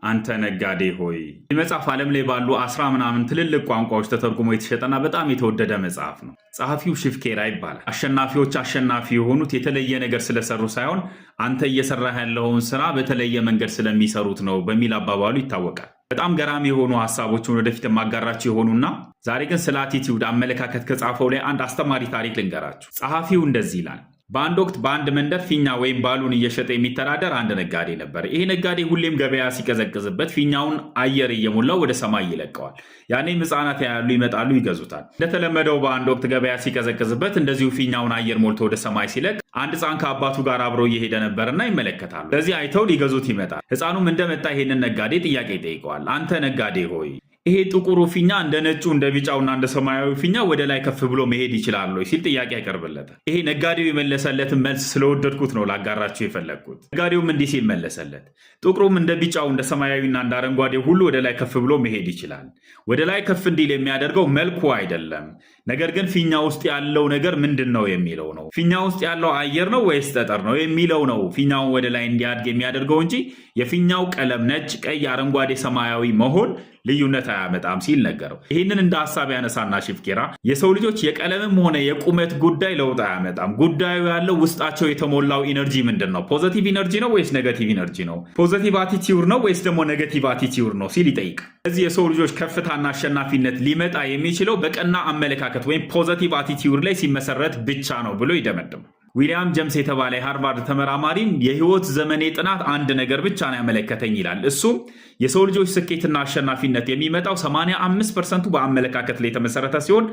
አንተ ነጋዴ ሆይ። የመጽሐፍ ዓለም ላይ ባሉ 10 ምናምን ትልልቅ ቋንቋዎች ተተርጉሞ የተሸጠና በጣም የተወደደ መጽሐፍ ነው። ጸሐፊው ሽፍኬራ ይባላል። አሸናፊዎች አሸናፊ የሆኑት የተለየ ነገር ስለሰሩ ሳይሆን አንተ እየሰራህ ያለውን ስራ በተለየ መንገድ ስለሚሰሩት ነው በሚል አባባሉ ይታወቃል። በጣም ገራሚ የሆኑ ሐሳቦችን ወደፊት ማጋራችሁ የሆኑና ዛሬ ግን ስለ አቲቲዩድ አመለካከት ከጻፈው ላይ አንድ አስተማሪ ታሪክ ልንገራችሁ። ጸሐፊው እንደዚህ ይላል። በአንድ ወቅት በአንድ መንደር ፊኛ ወይም ባሉን እየሸጠ የሚተዳደር አንድ ነጋዴ ነበር። ይሄ ነጋዴ ሁሌም ገበያ ሲቀዘቅዝበት ፊኛውን አየር እየሞላው ወደ ሰማይ ይለቀዋል። ያኔም ሕፃናት ያሉ ይመጣሉ፣ ይገዙታል። እንደተለመደው በአንድ ወቅት ገበያ ሲቀዘቅዝበት እንደዚሁ ፊኛውን አየር ሞልቶ ወደ ሰማይ ሲለቅ አንድ ሕፃን ከአባቱ ጋር አብሮ እየሄደ ነበርና ይመለከታሉ። ስለዚህ አይተው ሊገዙት ይመጣል። ሕፃኑም እንደመጣ ይሄንን ነጋዴ ጥያቄ ይጠይቀዋል። አንተ ነጋዴ ሆይ ይሄ ጥቁሩ ፊኛ እንደ ነጩ እንደ ቢጫውና እንደ ሰማያዊ ፊኛ ወደ ላይ ከፍ ብሎ መሄድ ይችላል ወይ ሲል ጥያቄ ያቀርብለታል። ይሄ ነጋዴው የመለሰለትን መልስ ስለወደድኩት ነው ላጋራችሁ የፈለግኩት። ነጋዴውም እንዲህ ሲል መለሰለት። ጥቁሩም እንደ ቢጫው እንደ ሰማያዊና እንደ አረንጓዴ ሁሉ ወደ ላይ ከፍ ብሎ መሄድ ይችላል። ወደ ላይ ከፍ እንዲል የሚያደርገው መልኩ አይደለም፣ ነገር ግን ፊኛ ውስጥ ያለው ነገር ምንድን ነው የሚለው ነው። ፊኛ ውስጥ ያለው አየር ነው ወይስ ጠጠር ነው የሚለው ነው ፊኛውን ወደ ላይ እንዲያድግ የሚያደርገው እንጂ የፊኛው ቀለም ነጭ፣ ቀይ፣ አረንጓዴ፣ ሰማያዊ መሆን ልዩነት አያመጣም ሲል ነገረው። ይህንን እንደ ሐሳብ ያነሳና ሽፍኬራ የሰው ልጆች የቀለምም ሆነ የቁመት ጉዳይ ለውጥ አያመጣም። ጉዳዩ ያለው ውስጣቸው የተሞላው ኢነርጂ ምንድን ነው? ፖዘቲቭ ኢነርጂ ነው ወይስ ኔጋቲቭ ኢነርጂ ነው? ፖዘቲቭ አቲቲዩድ ነው ወይስ ደግሞ ኔጋቲቭ አቲቲዩድ ነው ሲል ይጠይቅ። እዚህ የሰው ልጆች ከፍታና አሸናፊነት ሊመጣ የሚችለው በቀና አመለካከት ወይም ፖዘቲቭ አቲቲዩድ ላይ ሲመሰረት ብቻ ነው ብሎ ይደመድም። ዊሊያም ጀምስ የተባለ የሃርቫርድ ተመራማሪም የህይወት ዘመኔ ጥናት አንድ ነገር ብቻ ነው ያመለከተኝ ይላል። እሱም የሰው ልጆች ስኬትና አሸናፊነት የሚመጣው 85% በአመለካከት ላይ የተመሰረተ ሲሆን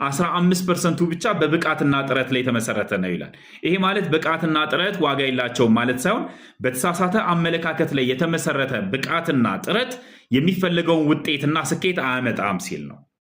15% ብቻ በብቃትና ጥረት ላይ የተመሰረተ ነው ይላል። ይሄ ማለት ብቃትና ጥረት ዋጋ የላቸውም ማለት ሳይሆን በተሳሳተ አመለካከት ላይ የተመሰረተ ብቃትና ጥረት የሚፈለገውን ውጤትና ስኬት አያመጣም ሲል ነው።